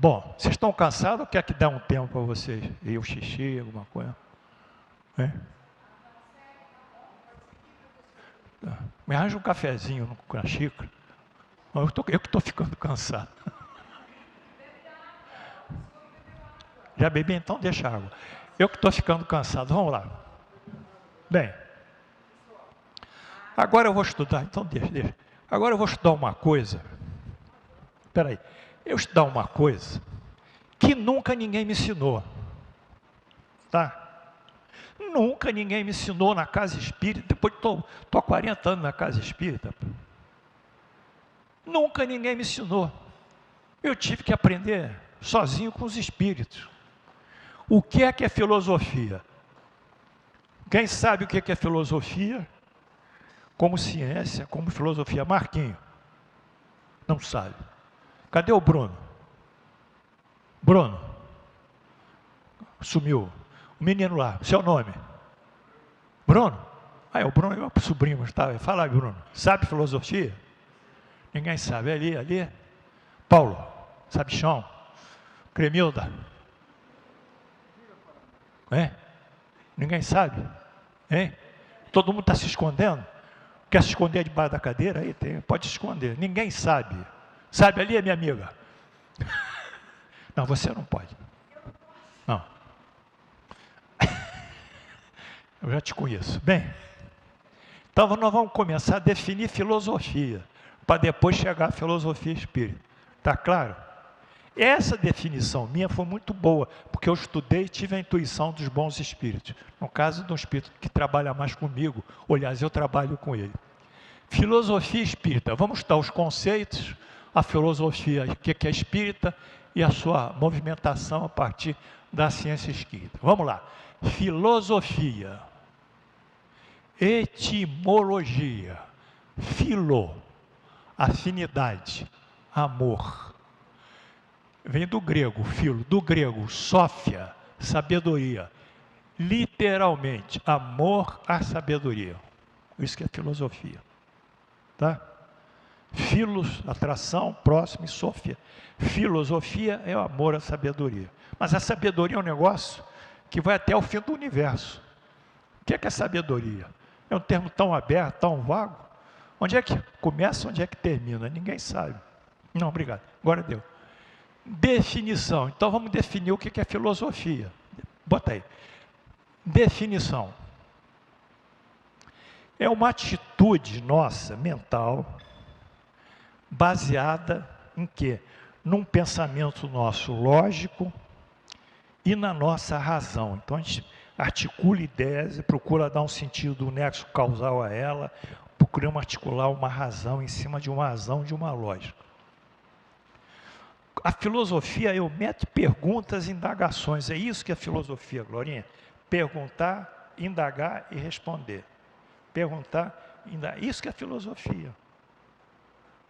Bom, vocês estão cansados ou quer que dê um tempo para vocês? Ir o xixi, alguma coisa? É? Me arranja um cafezinho na xícara. Eu que estou ficando cansado. Já bebi, então deixa água. Eu que estou ficando cansado. Vamos lá. Bem. Agora eu vou estudar. Então deixa. Agora eu vou estudar uma coisa. Espera aí. Eu estudar uma coisa que nunca ninguém me ensinou. Tá? Nunca ninguém me ensinou na casa espírita. Depois estou há 40 anos na casa espírita. Nunca ninguém me ensinou. Eu tive que aprender sozinho com os espíritos. O que é filosofia? Quem sabe o que é filosofia? Como ciência, como filosofia. Marquinho. Não sabe. Cadê o Bruno? Bruno. Sumiu. O menino lá. Seu nome? Bruno? O Bruno é meu sobrinho. Tá? Fala aí, Bruno. Sabe filosofia? Ninguém sabe. Ali. Paulo. Sabichão. Cremilda. Ninguém sabe. Todo mundo está se escondendo. Quer se esconder debaixo da cadeira? Aí tem, pode se esconder. Ninguém sabe. Sabe ali, minha amiga? Não, você não pode. Não. Eu já te conheço. Bem, então nós vamos começar a definir filosofia, para depois chegar à filosofia espírita. Está claro? Essa definição minha foi muito boa, porque eu estudei e tive a intuição dos bons espíritos. No caso de um espírito que trabalha mais comigo, aliás, eu trabalho com ele. Filosofia espírita, vamos estudar os conceitos, a filosofia, o que é espírita e a sua movimentação a partir da ciência espírita. Vamos lá. Filosofia, etimologia, filo, afinidade, amor. Vem do grego, filo, do grego, sófia, sabedoria. Literalmente, amor à sabedoria. Isso que é filosofia. Tá? Filos, atração, próximo e sofia. Filosofia é o amor à sabedoria. Mas a sabedoria é um negócio que vai até o fim do universo. O que é sabedoria? É um termo tão aberto, tão vago. Onde é que começa, onde é que termina? Ninguém sabe. Não, obrigado. Agora deu. Definição. Então vamos definir o que é filosofia. Bota aí. Definição. É uma atitude nossa, mental, baseada em quê? Num pensamento nosso lógico e na nossa razão. Então a gente articula ideias e procura dar um sentido, um nexo causal a ela, procuramos articular uma razão em cima de uma razão, de uma lógica. A filosofia é o método de perguntas e indagações. É isso que é filosofia, Glorinha. Perguntar, indagar e responder. Perguntar, indagar. Isso que é filosofia.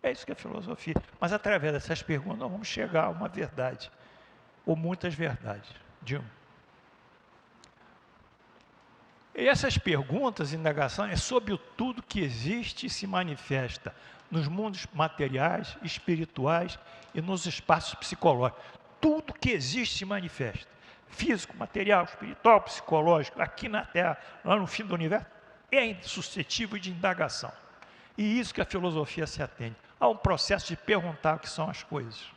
É isso que é filosofia. Mas através dessas perguntas nós vamos chegar a uma verdade. Ou muitas verdades. E essas perguntas e indagações é sobre tudo que existe e se manifesta nos mundos materiais, espirituais e nos espaços psicológicos. Tudo que existe se manifesta. Físico, material, espiritual, psicológico, aqui na Terra, lá no fim do universo, é suscetível de indagação. E isso que a filosofia se atende. Há um processo de perguntar o que são as coisas.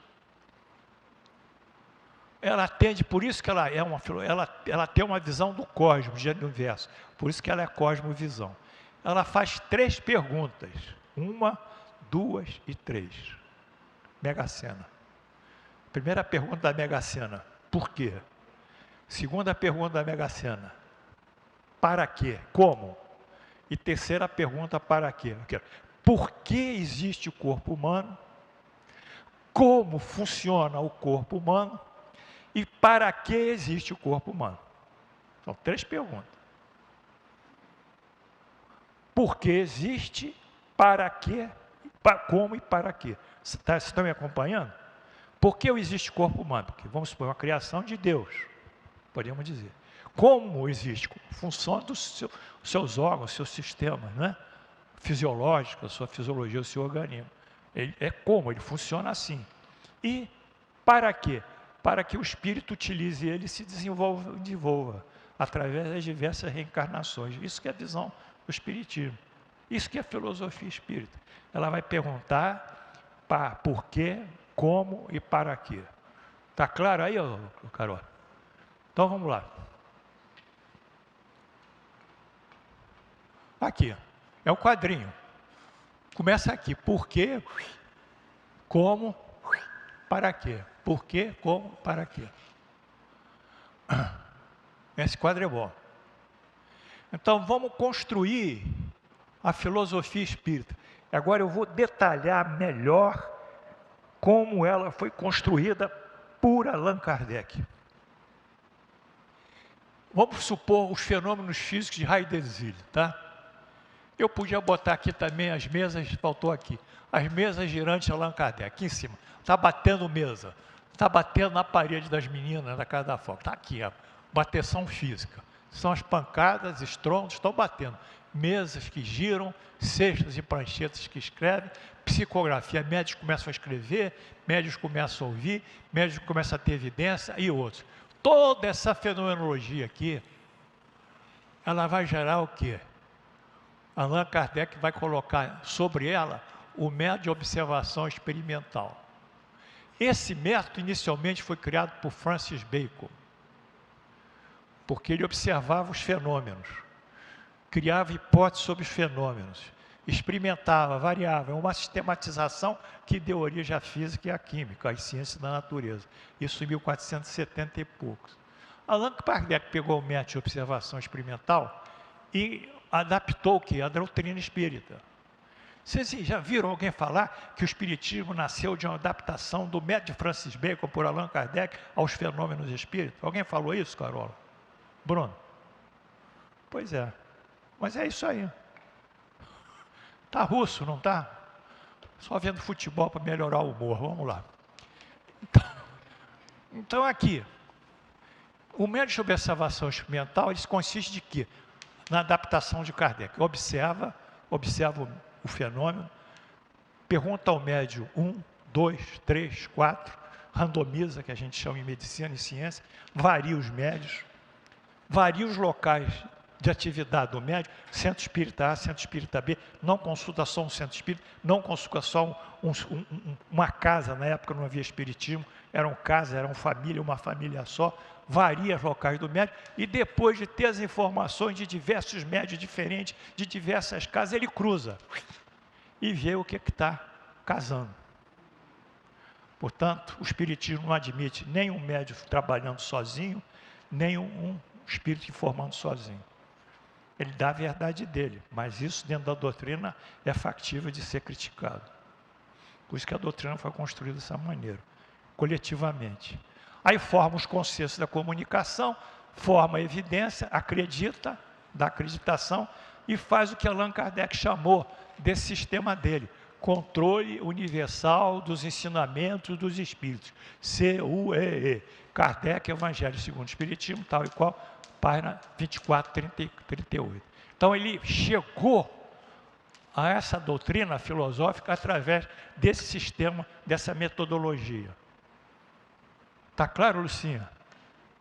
Ela atende, por isso que ela tem uma visão do cosmos, do universo. Por isso que ela é cosmovisão. Ela faz 3 perguntas. 1, 2 e 3. Mega Sena. Primeira pergunta da Mega Sena. Por quê? Segunda pergunta da Mega Sena. Para quê? Como? E terceira pergunta, para quê? Por que existe o corpo humano? Como funciona o corpo humano? E para que existe o corpo humano? São 3 perguntas. Por que existe? Para quê? Como e para quê? Vocês estão me acompanhando? Por que existe corpo humano? Porque vamos supor, uma criação de Deus, podemos dizer. Como existe? Função dos seus órgãos, seus sistemas, né? Fisiológicos, a sua fisiologia, o seu organismo. Ele funciona assim. E Para quê? Para que o espírito utilize ele e se desenvolva através das diversas reencarnações. Isso que é a visão do espiritismo. Isso que é a filosofia espírita. Ela vai perguntar por quê, como e para quê. Está claro aí, Carol? Então vamos lá. Aqui, é o quadrinho. Começa aqui. Por quê, como, para quê? Por quê, como, para quê? Esse quadro é bom. Então vamos construir a filosofia espírita. Agora eu vou detalhar melhor como ela foi construída por Allan Kardec. Vamos supor os fenômenos físicos de Heidensville, tá? Eu podia botar aqui também as mesas, faltou aqui, as mesas girantes de Allan Kardec, aqui em cima. Está batendo mesa, está batendo na parede das meninas da casa da foto. Está aqui, ó, bateção física. São as pancadas, estrondos, estão batendo. Mesas que giram, cestas e pranchetas que escrevem, psicografia, médicos começam a escrever, médicos começam a ouvir, médicos começam a ter evidência e outros. Toda essa fenomenologia aqui, ela vai gerar o quê? Allan Kardec vai colocar sobre ela o método de observação experimental. Esse método inicialmente foi criado por Francis Bacon, porque ele observava os fenômenos, criava hipóteses sobre os fenômenos, experimentava, variava, é uma sistematização que deu origem à física e à química, às ciências da natureza. Isso em 1470 e poucos. Allan Kardec pegou o método de observação experimental e adaptou o que? A doutrina espírita. Vocês já viram alguém falar que o espiritismo nasceu de uma adaptação do método de Francis Bacon por Allan Kardec aos fenômenos espíritas? Alguém falou isso, Carola? Bruno? Pois é. Mas é isso aí. Tá russo, não tá? Só vendo futebol para melhorar o humor. Vamos lá. Então aqui, o método de observação experimental, ele consiste de quê? Na adaptação de Kardec. Observa o fenômeno, pergunta ao médium 1, 2, 3, 4, randomiza, que a gente chama em medicina e ciência, varia os médios, varia os locais de atividade do médium, centro espírita A, centro espírita B, não consulta só um centro espírita, não consulta só uma casa, na época não havia espiritismo, eram casas, eram família, uma família só, varia os locais do médium, e depois de ter as informações de diversos médios diferentes, de diversas casas, ele cruza e vê o que está casando. Portanto, o espiritismo não admite nem um médium trabalhando sozinho, nem um espírito informando sozinho. Ele dá a verdade dele, mas isso dentro da doutrina é factível de ser criticado. Por isso que a doutrina foi construída dessa maneira, coletivamente. Aí forma os conceitos da comunicação, forma a evidência, acredita, dá acreditação e faz o que Allan Kardec chamou desse sistema dele, controle universal dos ensinamentos dos espíritos, CUEE, Kardec, Evangelho segundo o Espiritismo, tal e qual, página 24, 30 e 38. Então ele chegou a essa doutrina filosófica através desse sistema, dessa metodologia. Está claro, Lucinha?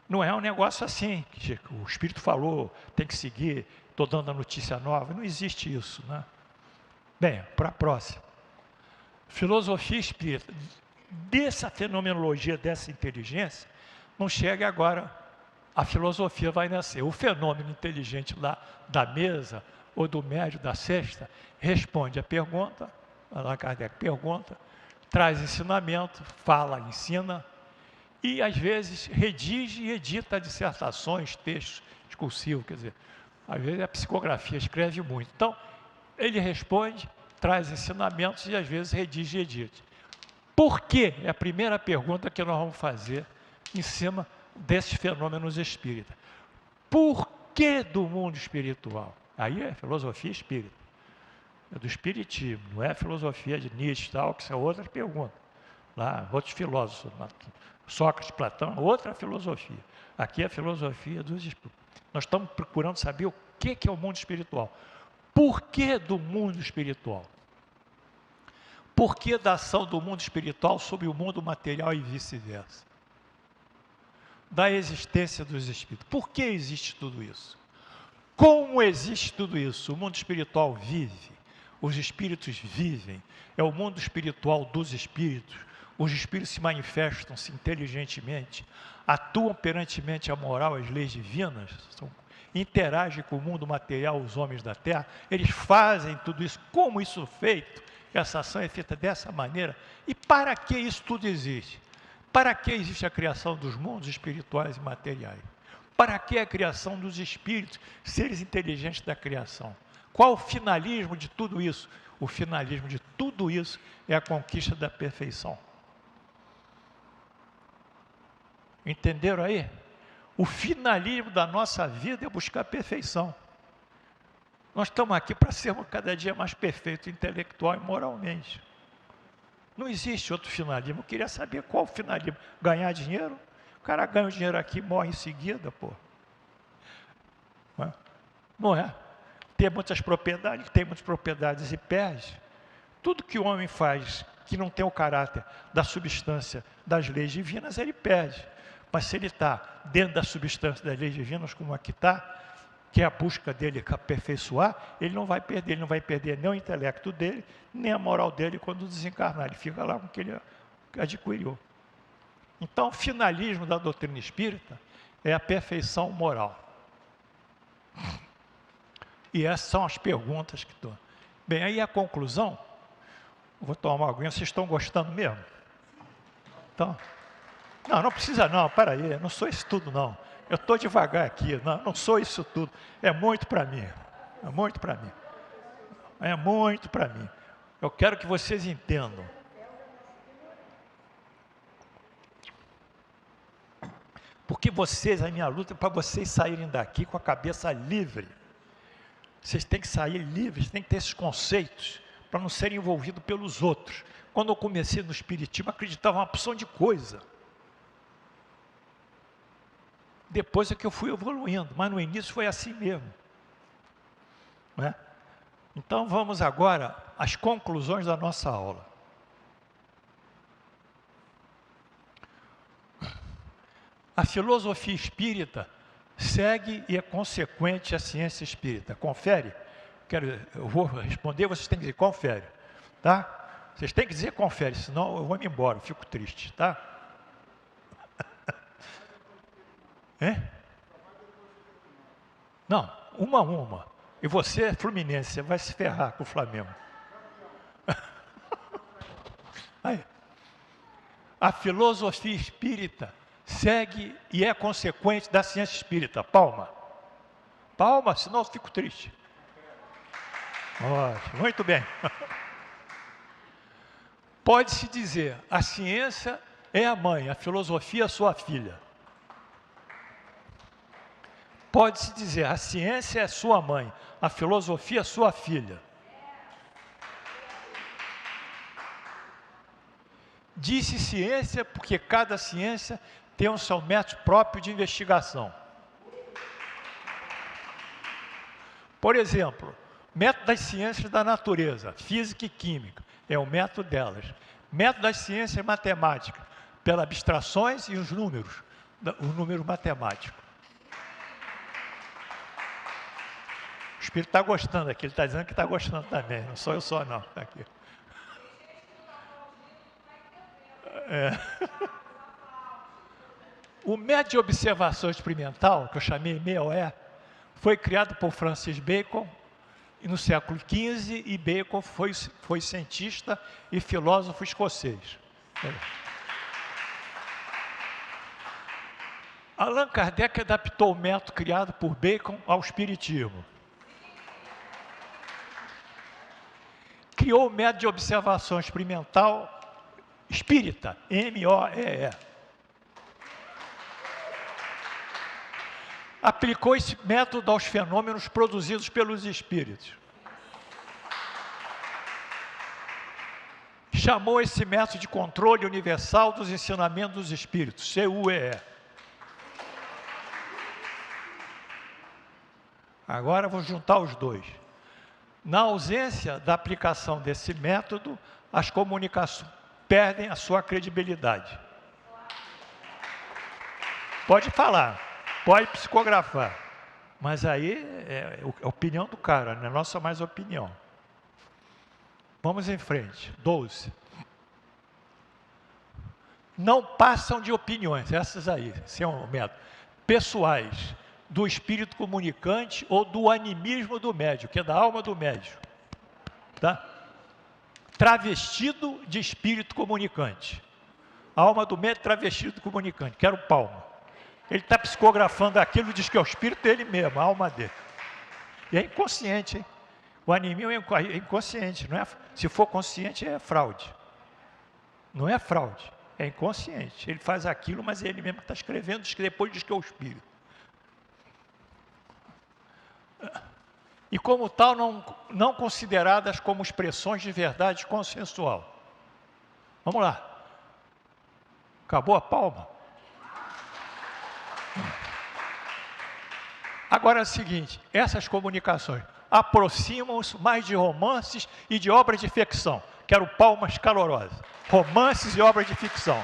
Não é um negócio assim, que o Espírito falou, tem que seguir, estou dando a notícia nova, não existe isso, né? Bem, para a próxima. Filosofia espírita, dessa fenomenologia, dessa inteligência, não chega agora, a filosofia vai nascer. O fenômeno inteligente lá da mesa, ou do médio da cesta, responde a pergunta, Allan Kardec pergunta, traz ensinamento, fala, ensina, e às vezes redige e edita dissertações, textos discursivos, quer dizer, às vezes a psicografia escreve muito. Então, ele responde, traz ensinamentos e às vezes redige e edita. Por quê? É a primeira pergunta que nós vamos fazer em cima desses fenômenos espíritas. Por que do mundo espiritual? Aí é filosofia espírita, é do espiritismo, não é filosofia de Nietzsche, tal, que são outras perguntas. Lá, outros filósofos, Sócrates, Platão, outra filosofia. Aqui é a filosofia dos espíritos. Nós estamos procurando saber o que é o mundo espiritual. Por que do mundo espiritual? Porquê da ação do mundo espiritual sobre o mundo material e vice-versa? Da existência dos espíritos. Por que existe tudo isso? Como existe tudo isso? O mundo espiritual vive, os espíritos vivem, é o mundo espiritual dos espíritos. Os espíritos se manifestam-se inteligentemente, atuam perantemente a moral, as leis divinas, interagem com o mundo material, os homens da Terra, eles fazem tudo isso. Como isso é feito? Essa ação é feita dessa maneira. E para que isso tudo existe? Para que existe a criação dos mundos espirituais e materiais? Para que a criação dos espíritos, seres inteligentes da criação? Qual o finalismo de tudo isso? O finalismo de tudo isso é a conquista da perfeição. Entenderam aí? O finalismo da nossa vida é buscar a perfeição. Nós estamos aqui para sermos cada dia mais perfeitos, intelectual e moralmente. Não existe outro finalismo. Eu queria saber qual o finalismo. Ganhar dinheiro? O cara ganha o dinheiro aqui e morre em seguida, pô. Não é? Tem muitas propriedades e perde. Tudo que o homem faz que não tem o caráter da substância das leis divinas, ele perde. Mas se ele está dentro da substância das leis divinas, como aqui está, que é a busca dele aperfeiçoar, ele não vai perder nem o intelecto dele, nem a moral dele quando desencarnar. Ele fica lá com o que ele adquiriu. Então, o finalismo da doutrina espírita é a perfeição moral. E essas são as perguntas que estou. Bem, aí a conclusão, vou tomar uma aguinha, vocês estão gostando mesmo? Então, não precisa não, para aí, não sou isso tudo não. Eu estou devagar aqui, não sou isso tudo. É muito para mim, é muito para mim. É muito para mim. Eu quero que vocês entendam. Porque vocês, a minha luta é para vocês saírem daqui com a cabeça livre. Vocês têm que sair livres, têm que ter esses conceitos para não serem envolvidos pelos outros. Quando eu comecei no Espiritismo, acreditava uma opção de coisa. Depois é que eu fui evoluindo, mas no início foi assim mesmo. Não é? Então vamos agora às conclusões da nossa aula. A filosofia espírita segue e é consequente à ciência espírita. Confere? Eu vou responder, vocês têm que dizer confere, tá? Vocês têm que dizer confere, senão eu vou me embora, eu fico triste, tá? Hein? Não, uma a uma. E você é Fluminense, você vai se ferrar com o Flamengo. Aí. A filosofia espírita segue e é consequente da ciência espírita. Palma. Palma, senão eu fico triste. Ótimo, muito bem. Pode-se dizer, a ciência é a mãe, a filosofia é a sua filha. Pode-se dizer, a ciência é sua mãe, a filosofia é sua filha. Disse ciência porque cada ciência tem o seu método próprio de investigação. Por exemplo, método das ciências da natureza, física e química, é o método delas. Método das ciências matemáticas, pelas abstrações e os números matemáticos. O espírito está gostando aqui, ele está dizendo que está gostando também, não sou eu só não, está aqui. O método de observação experimental, que eu chamei MEOE, foi criado por Francis Bacon no século XV, e Bacon foi cientista e filósofo escocês. Allan Kardec adaptou o método criado por Bacon ao espiritismo. Criou o método de observação experimental espírita, M-O-E-E. Aplicou esse método aos fenômenos produzidos pelos espíritos. Chamou esse método de controle universal dos ensinamentos dos espíritos, C-U-E-E. Agora vou juntar os dois. Na ausência da aplicação desse método, as comunicações perdem a sua credibilidade. Pode falar, pode psicografar, mas aí é a opinião do cara, não é nossa mais opinião. Vamos em frente. 12. Não passam de opiniões, essas aí, esse é um método, pessoais, do espírito comunicante ou do animismo do médium, que é da alma do médium, tá? Travestido de espírito comunicante. A alma do médium travestido de comunicante, que era o Palma. Ele está psicografando aquilo, diz que é o espírito dele mesmo, a alma dele. E é inconsciente, hein? O animismo é inconsciente, não é? Se for consciente, é fraude. Não é fraude, é inconsciente. Ele faz aquilo, mas ele mesmo está escrevendo, diz que depois diz que é o espírito. E como tal, não consideradas como expressões de verdade consensual. Vamos lá. Acabou a palma? Agora é o seguinte, essas comunicações aproximam-se mais de romances e de obras de ficção. Quero palmas calorosas. Romances e obras de ficção.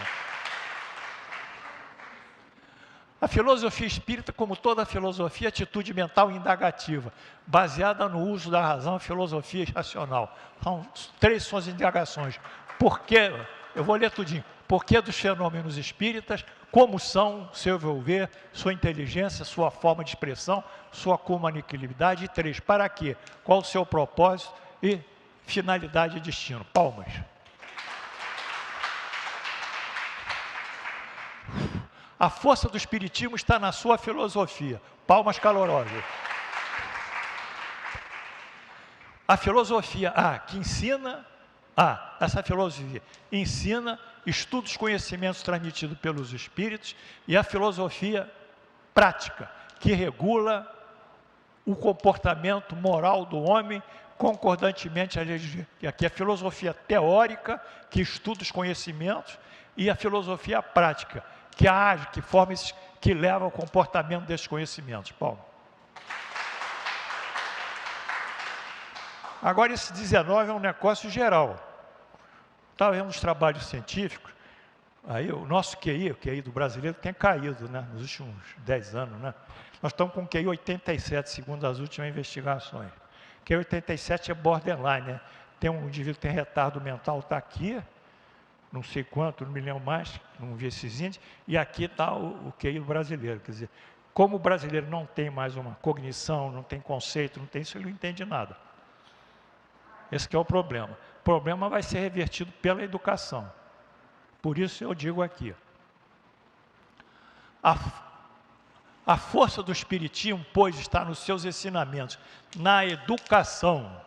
A filosofia espírita, como toda a filosofia, é atitude mental indagativa, baseada no uso da razão, filosofia racional. São 3 suas indagações. Por quê? Eu vou ler tudinho. Por que dos fenômenos espíritas, como são, seu envolver, sua inteligência, sua forma de expressão, sua comunicabilidade. E 3, para quê? Qual o seu propósito e finalidade e destino. Palmas. A força do espiritismo está na sua filosofia. Palmas calorosas. A filosofia que ensina, essa filosofia ensina, estuda os conhecimentos transmitidos pelos espíritos, e a filosofia prática, que regula o comportamento moral do homem concordantemente à lei. Aqui a filosofia teórica, que estuda os conhecimentos, e a filosofia prática, que age, que forma, que leva ao comportamento desses conhecimentos. Bom. Agora, esse 19 é um negócio geral. Estava vendo os trabalhos científicos, aí o nosso QI, o QI do brasileiro, tem caído, né, nos últimos 10 anos. Né? Nós estamos com QI 87, segundo as últimas investigações. QI 87 é borderline, né? Tem um indivíduo que tem retardo mental, está aqui, não sei quanto, não me lembro mais, não vi esses índices, e aqui está o QI brasileiro. Quer dizer, como o brasileiro não tem mais uma cognição, não tem conceito, não tem isso, ele não entende nada. Esse que é o problema. O problema vai ser revertido pela educação. Por isso eu digo aqui. A força do espiritismo, pois, está nos seus ensinamentos, na educação.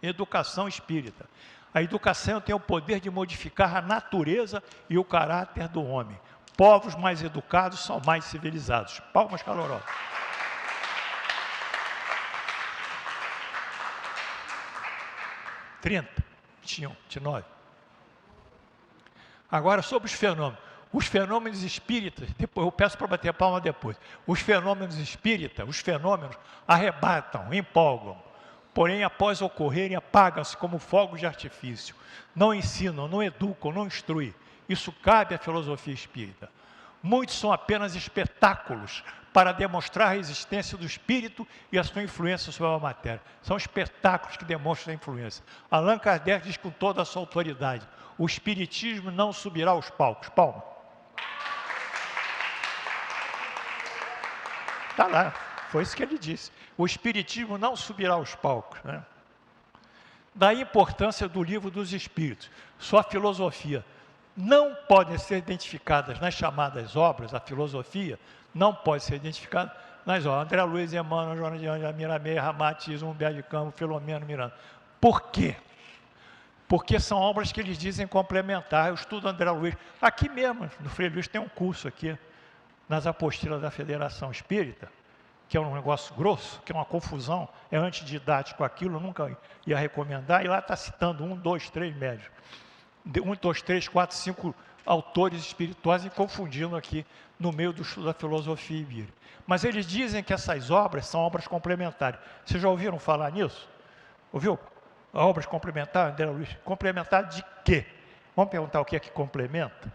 Educação espírita. A educação tem o poder de modificar a natureza e o caráter do homem. Povos mais educados são mais civilizados. Palmas calorosas. (30, 21, 29). Agora, sobre os fenômenos. Os fenômenos espíritas, depois, eu peço para bater a palma depois. Os fenômenos espíritas, os fenômenos arrebatam, empolgam. Porém, após ocorrerem, apagam-se como fogos de artifício. Não ensinam, não educam, não instruem. Isso cabe à filosofia espírita. Muitos são apenas espetáculos para demonstrar a existência do espírito e a sua influência sobre a matéria. São espetáculos que demonstram a influência. Allan Kardec diz com toda a sua autoridade: o espiritismo não subirá aos palcos. Palma. Está lá, foi isso que ele disse. O espiritismo não subirá aos palcos. Né? Da importância do livro dos espíritos, sua filosofia não podem ser identificadas nas chamadas obras, a filosofia não pode ser identificada nas obras. André Luiz, Emmanuel, Joana de Anjos, Miramê, Ramatiz, Humberto de Campos, Filomeno, Miranda. Por quê? Porque são obras que eles dizem complementar. Eu estudo André Luiz. Aqui mesmo, no Frei Luiz, tem um curso aqui, nas apostilas da Federação Espírita, que é um negócio grosso, que é uma confusão, é antididático aquilo, eu nunca ia recomendar, e lá está citando 1, 2, 3 médios. 1, 2, 3, 4, 5 autores espirituais, e confundindo aqui no meio do estudo da filosofia ibérica. Mas eles dizem que essas obras são obras complementares. Vocês já ouviram falar nisso? Ouviu? A obra complementar, André Luiz, complementar de quê? Vamos perguntar o que é que complementa?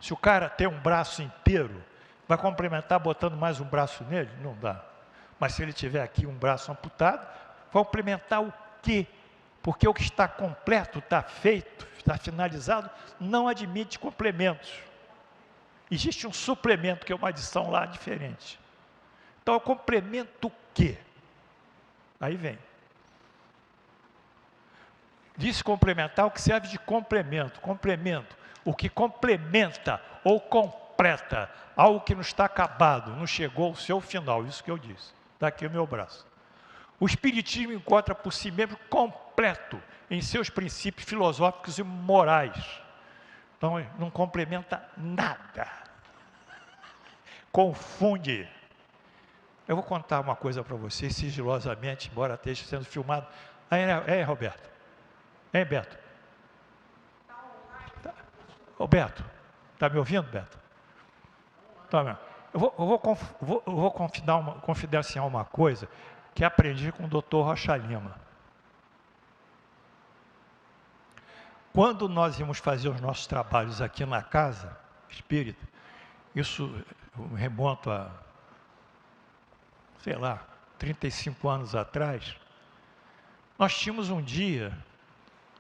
Se o cara tem um braço inteiro, vai complementar botando mais um braço nele? Não dá. Mas se ele tiver aqui um braço amputado, vai complementar o quê? Porque o que está completo, está feito, está finalizado, não admite complementos. Existe um suplemento, que é uma adição lá diferente. Então, eu complemento o quê? Aí vem. Diz complementar o que serve de complemento. Complemento. O que complementa ou completa algo que não está acabado, não chegou ao seu final. Isso que eu disse. Está aqui o meu braço. O Espiritismo encontra por si mesmo completo em seus princípios filosóficos e morais. Então, não complementa nada. Confunde. Eu vou contar uma coisa para vocês, sigilosamente, embora esteja sendo filmado. Roberto? Hein, Beto? Ô, Beto, está me ouvindo, Beto? Tá, eu vou confidenciar uma coisa que aprendi com o Dr. Rocha Lima. Quando nós íamos fazer os nossos trabalhos aqui na casa espírita, isso eu remonto a, sei lá, 35 anos atrás, nós tínhamos um dia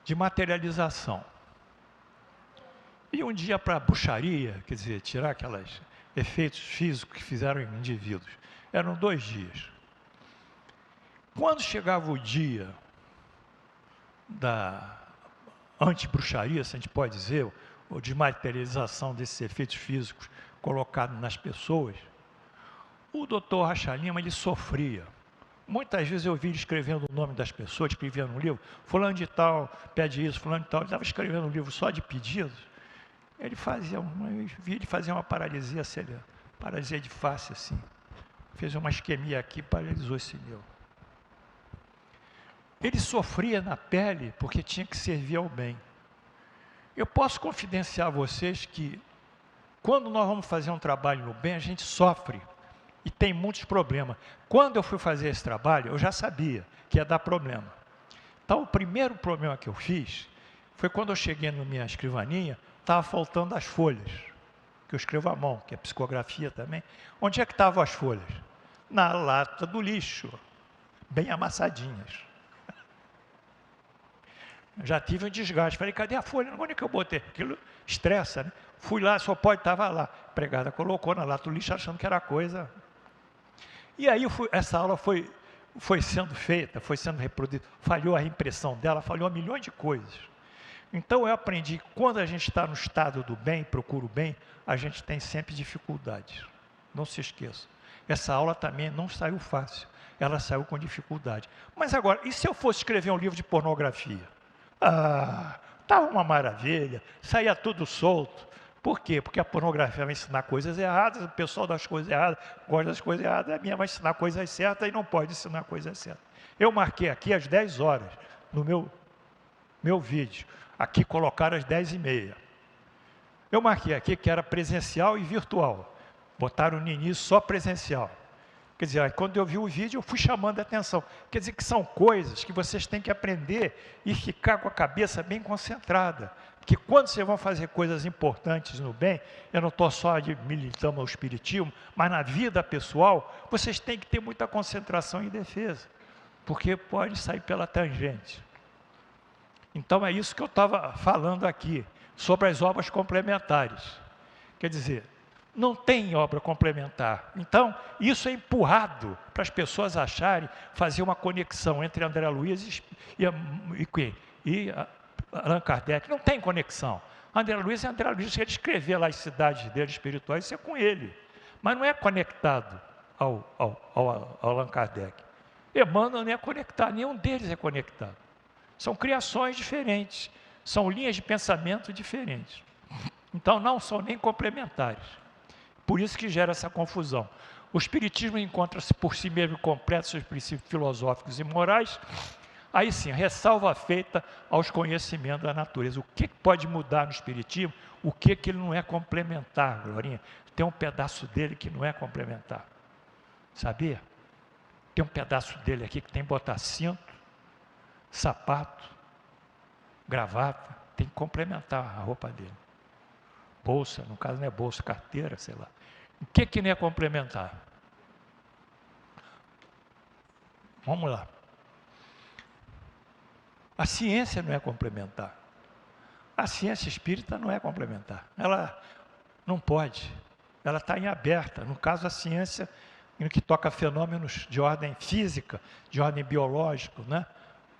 de materialização. E um dia para bruxaria, quer dizer, tirar aqueles efeitos físicos que fizeram em indivíduos. Eram 2 dias. Quando chegava o dia da antibruxaria, se a gente pode dizer, ou de materialização desses efeitos físicos colocados nas pessoas, o doutor Rocha Lima, ele sofria. Muitas vezes eu vi ele escrevendo o nome das pessoas, escrevia no livro, fulano de tal, pede isso, fulano de tal, ele estava escrevendo um livro só de pedidos. Ele fazia uma paralisia cerebral, paralisia de face assim. Fez uma isquemia aqui, paralisou esse meu. Ele sofria na pele porque tinha que servir ao bem. Eu posso confidenciar a vocês que quando nós vamos fazer um trabalho no bem, a gente sofre e tem muitos problemas. Quando eu fui fazer esse trabalho, eu já sabia que ia dar problema. Então, o primeiro problema que eu fiz foi quando eu cheguei na minha escrivaninha, estava faltando as folhas, que eu escrevo à mão, que é psicografia também. Onde é que estavam as folhas? Na lata do lixo, bem amassadinhas. Já tive um desgaste, falei, cadê a folha? Onde é que eu botei? Aquilo estressa, né? Fui lá, só pode, estava lá. A empregada colocou na lata do lixo, achando que era coisa. E aí essa aula foi sendo feita, foi sendo reproduzida, falhou a impressão dela, falhou milhões de coisas. Então eu aprendi que quando a gente está no estado do bem, procura o bem, a gente tem sempre dificuldades. Não se esqueça. Essa aula também não saiu fácil, ela saiu com dificuldade. Mas agora, e se eu fosse escrever um livro de pornografia? Estava uma maravilha, saía tudo solto. Por quê? Porque a pornografia vai ensinar coisas erradas, o pessoal das coisas erradas gosta das coisas erradas, a minha vai ensinar coisas certas e não pode ensinar coisas certas. Eu marquei aqui às 10 horas, no meu vídeo. Aqui colocaram às 10h30. Eu marquei aqui que era presencial e virtual. Botaram no início só presencial. Quer dizer, aí quando eu vi o vídeo, eu fui chamando a atenção. Quer dizer que são coisas que vocês têm que aprender e ficar com a cabeça bem concentrada. Porque quando vocês vão fazer coisas importantes no bem, eu não estou só militando ao espiritismo, mas na vida pessoal, vocês têm que ter muita concentração e defesa. Porque pode sair pela tangente. Então é isso que eu estava falando aqui, sobre as obras complementares. Quer dizer, não tem obra complementar. Então, isso é empurrado para as pessoas acharem, fazer uma conexão entre André Luiz e Allan Kardec. Não tem conexão. André Luiz é André Luiz, ele escrever lá as cidades dele espirituais, isso é com ele. Mas não é conectado ao Allan Kardec. Emmanuel não é conectado, nenhum deles é conectado. São criações diferentes, são linhas de pensamento diferentes. Então, não são nem complementares. Por isso que gera essa confusão. O Espiritismo encontra-se por si mesmo completo seus princípios filosóficos e morais. Aí sim, ressalva feita aos conhecimentos da natureza. O que pode mudar no Espiritismo? O que ele não é complementar, Glorinha? Tem um pedaço dele que não é complementar. Sabia? Tem um pedaço dele aqui que tem botar cinto, sapato, gravata, tem que complementar a roupa dele. Bolsa, no caso não é bolsa, carteira, sei lá. O que não é complementar? Vamos lá. A ciência não é complementar. A ciência espírita não é complementar. Ela não pode. Ela está em aberta. No caso, a ciência, no que toca a fenômenos de ordem física, de ordem biológica, né?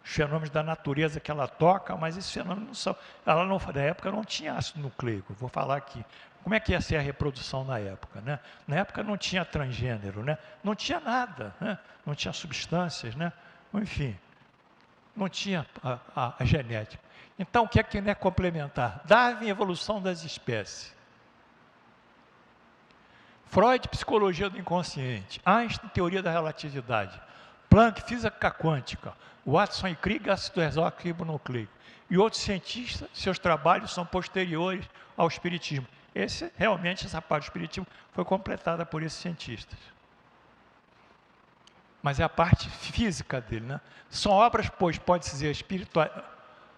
Os fenômenos da natureza que ela toca, mas esses fenômenos não são... Ela não, na época não tinha ácido nucleico. Vou falar aqui. Como é que ia ser a reprodução na época, né? Na época não tinha transgênero, né? Não tinha nada, né? Não tinha substâncias, né? Enfim, não tinha a genética. Então, o que não é complementar? Darwin, evolução das espécies. Freud, psicologia do inconsciente. Einstein, teoria da relatividade. Planck, física quântica. Watson e Crick, ácido exocribonucleico. E outros cientistas, seus trabalhos são posteriores ao espiritismo. Realmente, essa parte do espiritismo foi completada por esses cientistas. Mas é a parte física dele, né? São obras, pois, pode-se dizer, espirituais.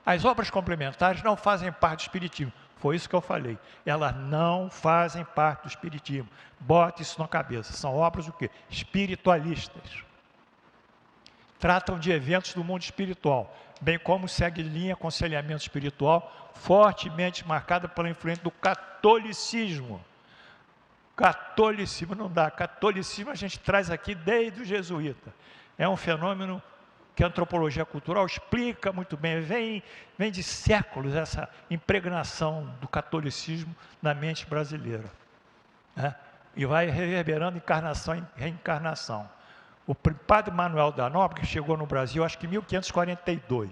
As obras complementares não fazem parte do espiritismo. Foi isso que eu falei. Elas não fazem parte do espiritismo. Bote isso na cabeça. São obras o quê? Espiritualistas. Tratam de eventos do mundo espiritual, bem como segue linha aconselhamento espiritual fortemente marcada pela influência do catolicismo. Catolicismo não dá. Catolicismo a gente traz aqui desde o jesuíta. É um fenômeno que a antropologia cultural explica muito bem. Vem de séculos essa impregnação do catolicismo na mente brasileira, né? E vai reverberando encarnação em reencarnação. O padre Manuel da Nóbrega chegou no Brasil, acho que em 1542.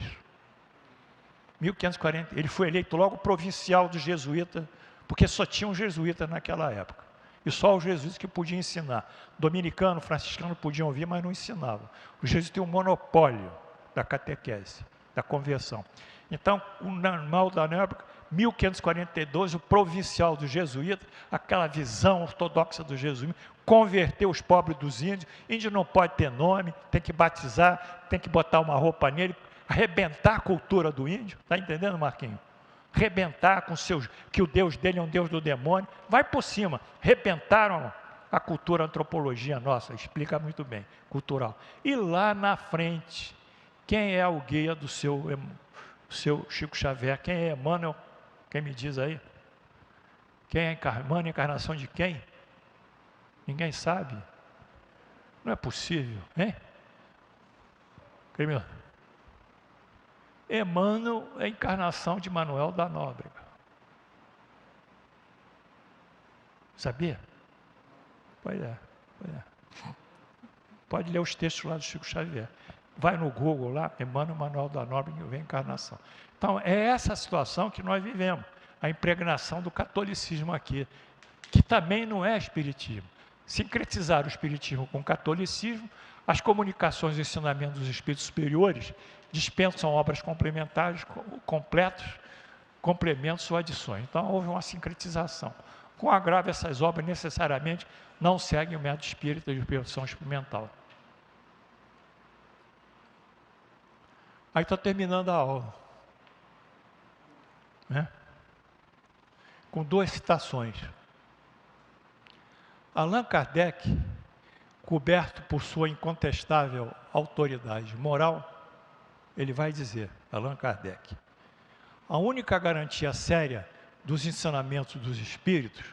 1540, ele foi eleito logo provincial dos jesuítas, porque só tinha um jesuíta naquela época. E só os jesuítas que podiam ensinar. Dominicano, franciscano podiam vir, mas não ensinavam. Os jesuítas têm um monopólio da catequese, da conversão. Então, o Manuel da Nóbrega, 1542, o provincial dos jesuítas, aquela visão ortodoxa dos jesuítas, converteu os pobres dos índios. Índio não pode ter nome, tem que batizar, tem que botar uma roupa nele, arrebentar a cultura do índio. Está entendendo, Marquinhos? Arrebentar com seus, que o Deus dele é um Deus do demônio. Vai por cima. Arrebentaram a cultura, a antropologia nossa, explica muito bem, cultural. E lá na frente, quem é o guia do seu Chico Xavier? Quem é Emmanuel? Quem me diz aí? Quem é Emmanuel, a encarnação de quem? Ninguém sabe. Não é possível, hein? Primeiro, Emmanuel é a encarnação de Manuel da Nóbrega. Sabia? Pois é. Pode ler os textos lá do Chico Xavier. Vai no Google lá, Emmanuel Manuel da Nóbrega e a encarnação. Então, é essa situação que nós vivemos. A impregnação do catolicismo aqui, que também não é espiritismo. Sincretizar o espiritismo com o catolicismo, as comunicações e ensinamentos dos espíritos superiores dispensam obras complementares, completos, complementos ou adições. Então, houve uma sincretização. Com agravo, essas obras necessariamente não seguem o método espírita de produção experimental. Aí estou terminando a aula, né? Com duas citações. Allan Kardec, coberto por sua incontestável autoridade moral, ele vai dizer, Allan Kardec, a única garantia séria dos ensinamentos dos espíritos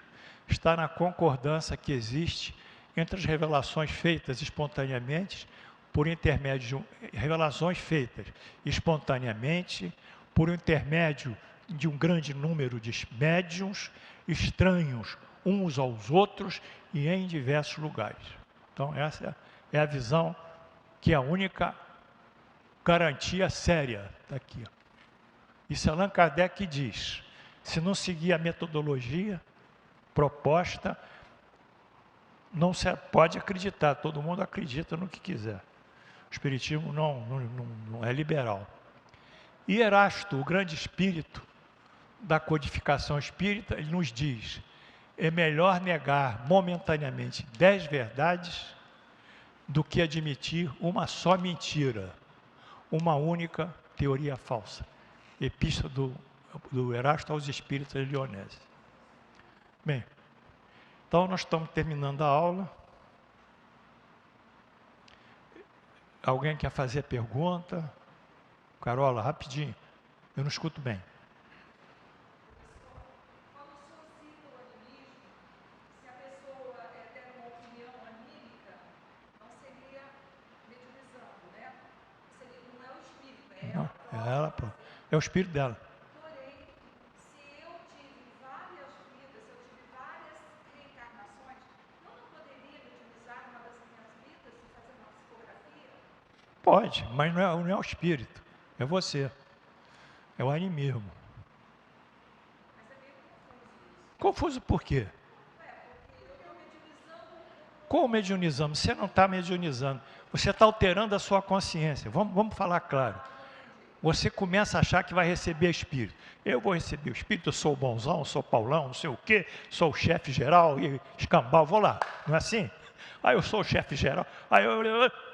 está na concordância que existe entre as revelações feitas espontaneamente por intermédio de revelações feitas espontaneamente por intermédio de um grande número de médiuns estranhos uns aos outros e em diversos lugares. Então, essa é a visão que é a única garantia séria daqui. Isso Allan Kardec diz. Se não seguir a metodologia proposta, não se pode acreditar. Todo mundo acredita no que quiser. O espiritismo não é liberal. E Erasto, o grande espírito da codificação espírita, ele nos diz: é melhor negar momentaneamente 10 verdades do que admitir uma só mentira. uma única teoria falsa. Epístola do Erasto aos Espíritos de Lyonese. Bem, então nós estamos terminando a aula. Alguém quer fazer pergunta? Carola, rapidinho. Eu não escuto bem. Quando o senhor cita o animismo, se a pessoa der uma opinião anímica, não seria mediunizando, né? Não é o espírito, é ela própria. Ela própria. É o espírito dela. Porém, se eu tive várias vidas, se eu tive várias reencarnações, eu não poderia mediunizar uma das minhas vidas e fazer uma psicografia? Pode, mas não é o espírito. É você. É o animismo. Mas é meio confuso isso. Confuso por quê? Porque eu estou mediunizando. Como mediunizamos? Você não está mediunizando. Você está alterando a sua consciência. Vamos falar claro. Você começa a achar que vai receber espírito. Eu vou receber o espírito, eu sou o bonzão, sou o Paulão, não sei o quê, sou o chefe geral e escambau, vou lá. Não é assim? Aí eu sou o chefe geral. Aí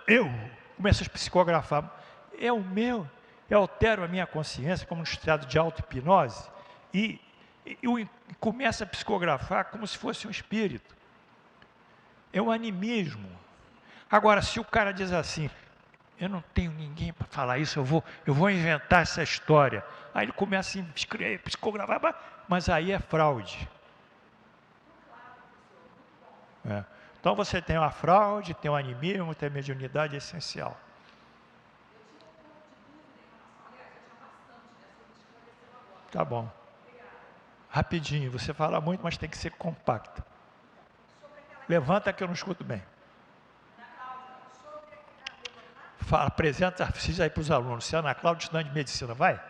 eu começo a psicografar. É o meu. Eu altero a minha consciência como um estado de auto-hipnose e começo a psicografar como se fosse um espírito. É um animismo. Agora, se o cara diz assim, eu não tenho ninguém para falar isso, eu vou inventar essa história. Aí ele começa a escrever, psicografar, mas aí é fraude. É. Então você tem uma fraude, tem o animismo, tem a mediunidade essencial. Tá bom. Rapidinho, você fala muito, mas tem que ser compacto. Levanta que eu não escuto bem. Fala, apresenta, precisa aí para os alunos. Se é Ana Cláudia, estudante de medicina, vai.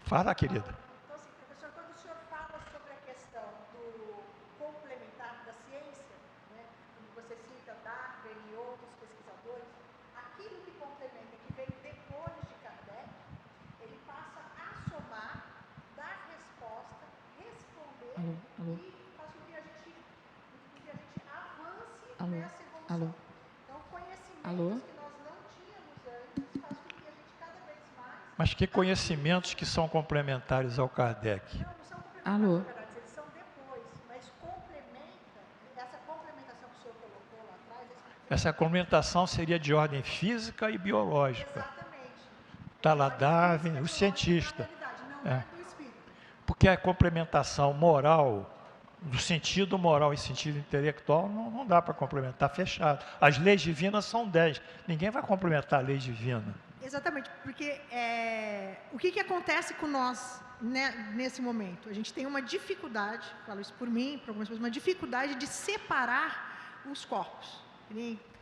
Fala, querida. Então, assim, professor, quando o senhor fala sobre a questão do complementar da ciência, né, como você cita Dacre e outros pesquisadores, aquilo que complementa, que vem depois de Kardec, ele passa a somar, dar resposta, responder e faz com que a gente avance nessa evolução. Então, conhecimentos que nós não tínhamos antes faz com que a gente cada vez mais... Mas que conhecimentos que são complementares ao Kardec? Não são complementares, na verdade, eles são depois, mas complementa, essa complementação que o senhor colocou lá atrás... Essa complementação seria de ordem física e biológica. Exatamente. Está lá Darwin, o cientista. Não é do espírito. Porque a complementação moral, do sentido moral e sentido intelectual, não dá para complementar, fechado. As leis divinas são 10. Ninguém vai complementar a lei divina. Exatamente, porque o que acontece com nós, né, nesse momento? A gente tem uma dificuldade, falo isso por mim, por algumas pessoas, uma dificuldade de separar os corpos.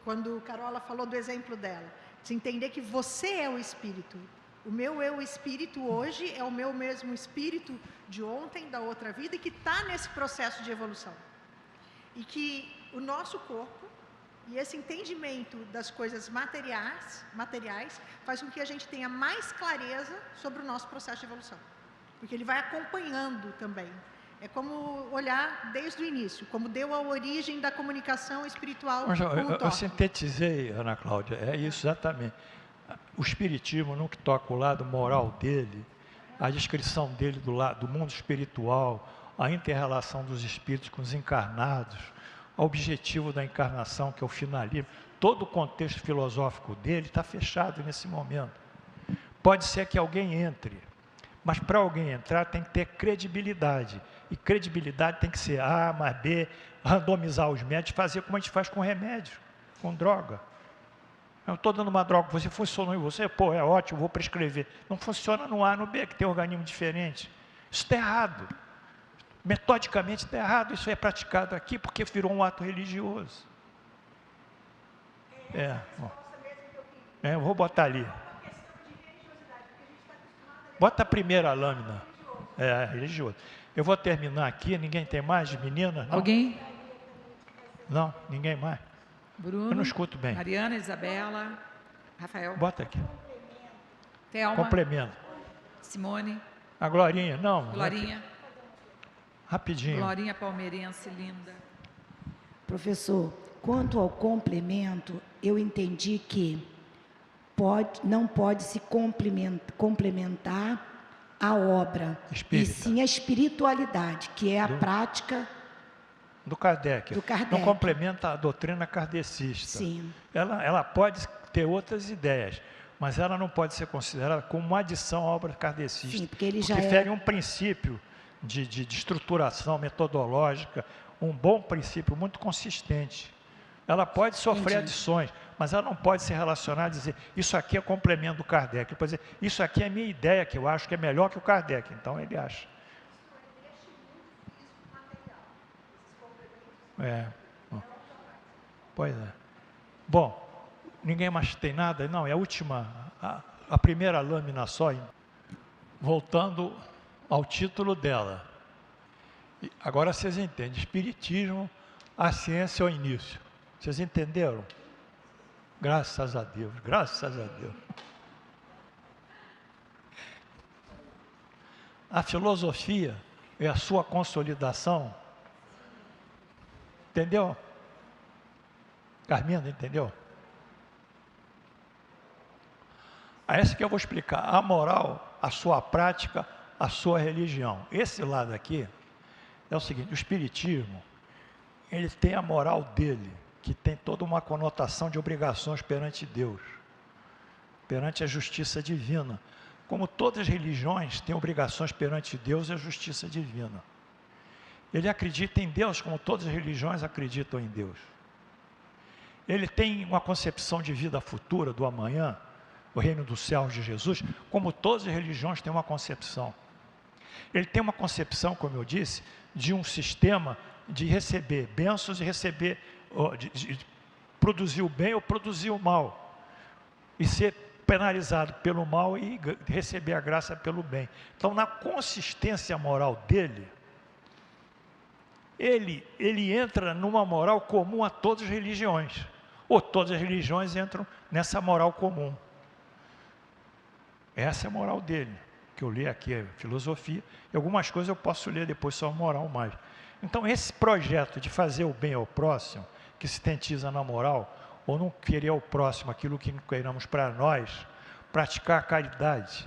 Quando Carola falou do exemplo dela, de entender que você é o espírito. O meu eu espírito hoje é o meu mesmo espírito de ontem, da outra vida, e que está nesse processo de evolução. E que o nosso corpo e esse entendimento das coisas materiais faz com que a gente tenha mais clareza sobre o nosso processo de evolução. Porque ele vai acompanhando também. É como olhar desde o início, como deu a origem da comunicação espiritual com o toque. Eu sintetizei, Ana Cláudia, é isso exatamente. O espiritismo, no que toca o lado moral dele, a descrição dele do mundo espiritual, a inter-relação dos espíritos com os encarnados, o objetivo da encarnação, que é o finalismo, todo o contexto filosófico dele está fechado nesse momento. Pode ser que alguém entre, mas para alguém entrar tem que ter credibilidade. E credibilidade tem que ser A mais B, randomizar os médicos, fazer como a gente faz com remédio, com droga. Eu estou dando uma droga, você funcionou em você, pô, é ótimo, vou prescrever. Não funciona no A, no B, que tem organismo diferente. Isso está errado. Metodicamente está errado, isso é praticado aqui porque virou um ato religioso. Eu vou botar ali. Bota a primeira lâmina. É, religioso. Eu vou terminar aqui, ninguém tem mais de menina? Não? Alguém? Não, ninguém mais. Bruno? Eu não escuto bem. Mariana, Isabela, Rafael? Bota aqui. Thelma? Complemento. Simone? A Glorinha, não. Glorinha? Rapidinho. Glorinha palmeirense, linda. Professor, Quanto ao complemento, eu entendi que não pode se complementar a obra, Espírita. e sim a espiritualidade, que é a prática Do Kardec. do Kardec. Não complementa a doutrina kardecista. Sim. Ela pode ter outras ideias, mas ela não pode ser considerada como uma adição à obra kardecista. Sim, porque ele já fere um princípio de estruturação metodológica, um bom princípio muito consistente. Ela pode sofrer adições, mas ela não pode se relacionar e dizer, isso aqui é complemento do Kardec. Ele pode dizer, isso aqui é a minha ideia, que eu acho que é melhor que o Kardec. Então ele acha. Pois é. Bom, ninguém mais tem nada? Não, é a última, a primeira lâmina só. Voltando ao título dela. Agora vocês entendem, Espiritismo, a ciência ao início. Vocês entenderam? Graças a Deus, graças a Deus. A filosofia é a sua consolidação. Entendeu? Carmina, entendeu? É essa que eu vou explicar. A moral, a sua prática, a sua religião. Esse lado aqui é o seguinte, o Espiritismo, ele tem a moral dele, que tem toda uma conotação de obrigações perante Deus, perante a justiça divina. Como todas as religiões têm obrigações perante Deus e a justiça divina. Ele acredita em Deus, como todas as religiões acreditam em Deus. Ele tem uma concepção de vida futura, do amanhã, o reino dos céus de Jesus, como todas as religiões têm uma concepção. Ele tem uma concepção, como eu disse, de um sistema de receber bênçãos e receber, de produzir o bem ou produzir o mal. E ser penalizado pelo mal e receber a graça pelo bem. Então, na consistência moral dele, ele entra numa moral comum a todas as religiões. Ou todas as religiões entram nessa moral comum. Essa é a moral dele. Que eu li aqui é filosofia, e algumas coisas eu posso ler depois só moral mais. Então esse projeto de fazer o bem ao próximo, que se sintetiza na moral, ou não querer ao próximo aquilo que queiramos para nós, praticar a caridade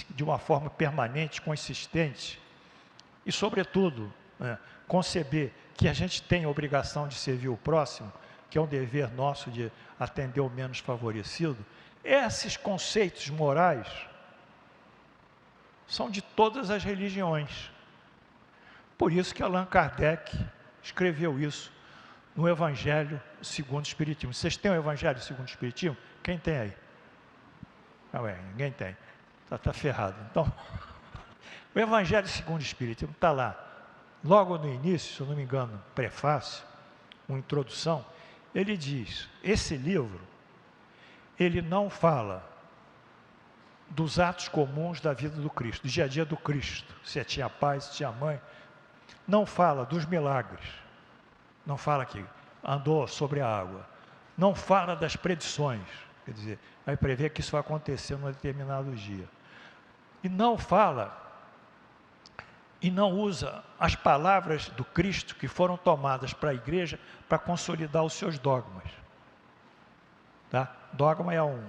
de uma forma permanente, consistente, e sobretudo, conceber que a gente tem a obrigação de servir o próximo, que é um dever nosso de atender o menos favorecido. Esses conceitos morais são de todas as religiões. Por isso que Allan Kardec escreveu isso no Evangelho segundo o Espiritismo. Vocês têm o Evangelho segundo o Espiritismo? Quem tem aí? Ninguém tem. Está ferrado. Então, o Evangelho segundo o Espiritismo está lá. Logo no início, se eu não me engano, prefácio, uma introdução, ele diz, esse livro, ele não fala dos atos comuns da vida do Cristo, do dia a dia do Cristo, se tinha pai, se tinha mãe, não fala dos milagres, não fala que andou sobre a água, não fala das predições, quer dizer, vai prever que isso vai acontecer num determinado dia, e não fala, e não usa as palavras do Cristo que foram tomadas para a igreja para consolidar os seus dogmas. Tá? Dogma é um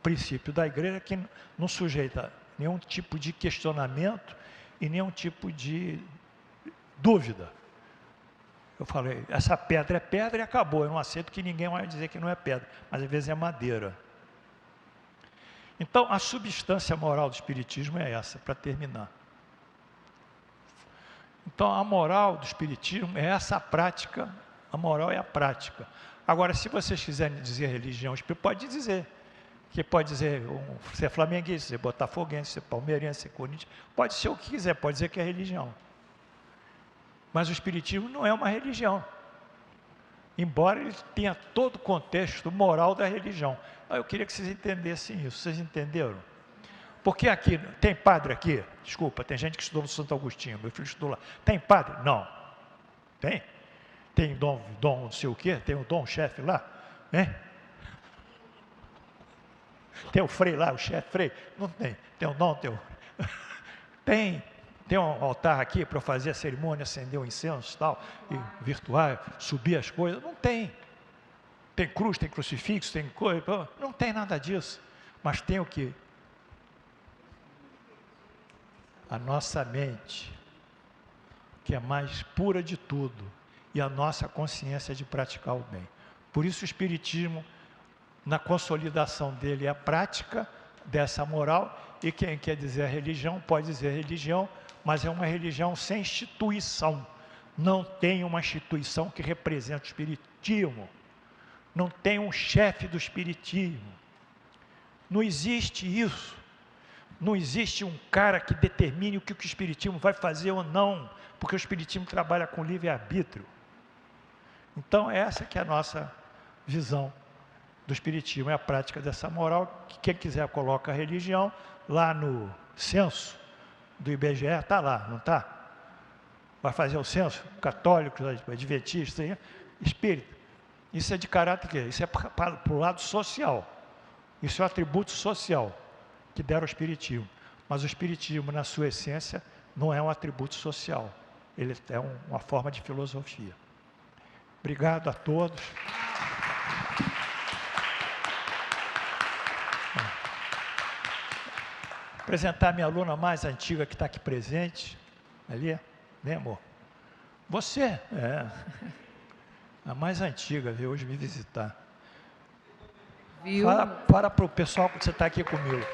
princípio da igreja que não sujeita nenhum tipo de questionamento e nenhum tipo de dúvida. Eu falei, essa pedra é pedra e acabou. Eu não aceito que ninguém vai dizer que não é pedra, mas às vezes é madeira. Então, a substância moral do Espiritismo é essa, para terminar. Então, a moral do Espiritismo é essa prática, a moral é a prática. Agora, se vocês quiserem dizer religião, pode dizer. Que pode dizer ser flamenguista, ser botafoguense, ser palmeirense, ser corinthians, pode ser o que quiser, pode dizer que é religião. Mas o Espiritismo não é uma religião. Embora ele tenha todo o contexto moral da religião. Eu queria que vocês entendessem isso. Vocês entenderam? Porque aqui, tem padre aqui? Desculpa, tem gente que estudou no Santo Agostinho, meu filho estudou lá. Tem padre? Não. Tem? Tem dom não sei o quê? Tem o dom chefe lá? Hein? Tem o frei lá, o chefe frei? Não tem. Tem o dom, tem o... Tem Tem um altar aqui para fazer a cerimônia, acender o incenso e tal, e virtuar, subir as coisas. Não tem. Tem cruz, tem crucifixo, tem coisa. Não tem nada disso. Mas tem o quê? A nossa mente, que é mais pura de tudo, e a nossa consciência de praticar o bem. Por isso o Espiritismo, na consolidação dele, é a prática dessa moral, e quem quer dizer religião, pode dizer religião, mas é uma religião sem instituição. Não tem uma instituição que represente o Espiritismo. Não tem um chefe do Espiritismo. Não existe isso. Não existe um cara que determine o que o Espiritismo vai fazer ou não, porque o Espiritismo trabalha com livre-arbítrio. Então, essa que é a nossa visão do Espiritismo, é a prática dessa moral, que quem quiser coloca a religião, lá no censo do IBGE, está lá, não está? Vai fazer o censo, católicos, adventistas, espírita. Isso é de caráter quê? Isso é para o lado social. Isso é um atributo social que deram ao Espiritismo. Mas o Espiritismo, na sua essência, não é um atributo social. Ele é uma forma de filosofia. Obrigado a todos. Apresentar a minha aluna mais antiga que está aqui presente. Ali, né, amor? Você, a mais antiga, veio hoje me visitar. Viu? Fala para o pessoal que você está aqui comigo.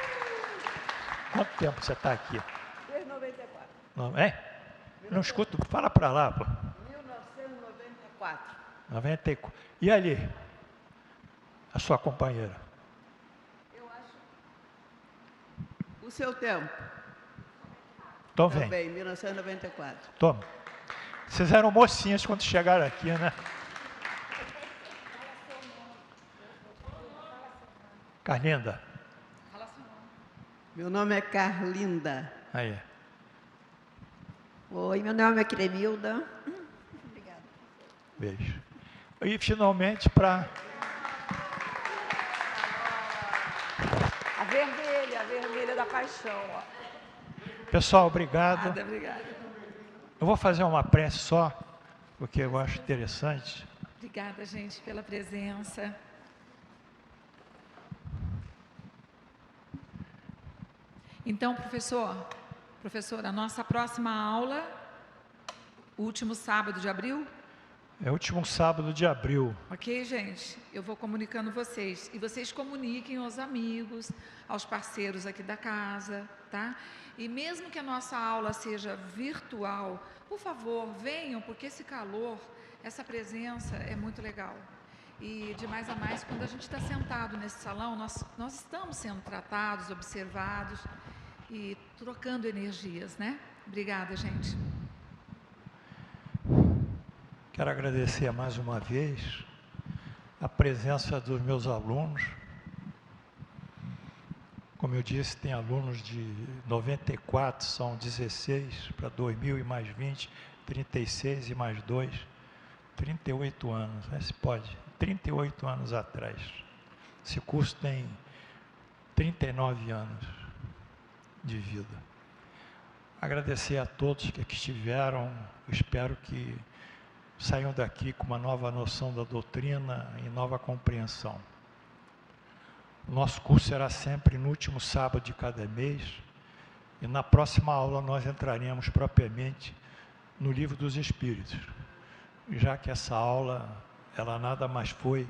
Quanto tempo você está aqui? Desde 94. Não, não escuto, fala para lá, pô. 1994. 94. E ali? A sua companheira? Eu acho. O seu tempo. Então vem. Também, 1994. Toma. Vocês eram mocinhas quando chegaram aqui, né? Carlinda. Meu nome é Carlinda. Aí. Oi, meu nome é Cremilda. Obrigada. Beijo. E finalmente para... A vermelha da paixão. Ó. Pessoal, obrigado. Nada, obrigada. Eu vou fazer uma prece só, porque eu acho interessante. Obrigada, gente, pela presença. Então, professora, a nossa próxima aula, último sábado de abril? É o último sábado de abril. Ok, gente? Eu vou comunicando vocês. E vocês comuniquem aos amigos, aos parceiros aqui da casa, tá? E mesmo que a nossa aula seja virtual, por favor, venham, porque esse calor, essa presença é muito legal. E de mais a mais, quando a gente está sentado nesse salão, nós estamos sendo tratados, observados e trocando energias, né? Obrigada, gente. Quero agradecer mais uma vez a presença dos meus alunos. Como eu disse, tem alunos de 94, são 16 para 2000 e mais 20, 36 e mais 2, 38 anos, né? Se pode, 38 anos atrás. Esse curso tem 39 anos de vida. Agradecer a todos que aqui estiveram, espero que saiam daqui com uma nova noção da doutrina e nova compreensão. O nosso curso será sempre no último sábado de cada mês, e na próxima aula nós entraremos propriamente no Livro dos Espíritos, já que essa aula, ela nada mais foi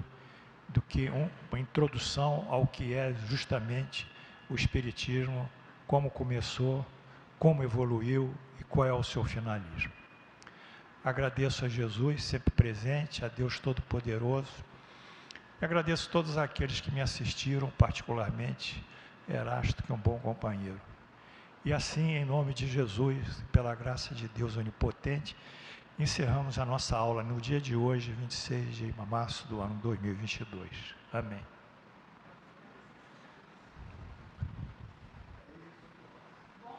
do que uma introdução ao que é justamente o Espiritismo, como começou, como evoluiu e qual é o seu finalismo. Agradeço a Jesus, sempre presente, a Deus Todo-Poderoso. E agradeço a todos aqueles que me assistiram, particularmente Erasto, que é um bom companheiro. E assim, em nome de Jesus, pela graça de Deus Onipotente, encerramos a nossa aula no dia de hoje, 26 de março do ano 2022. Amém.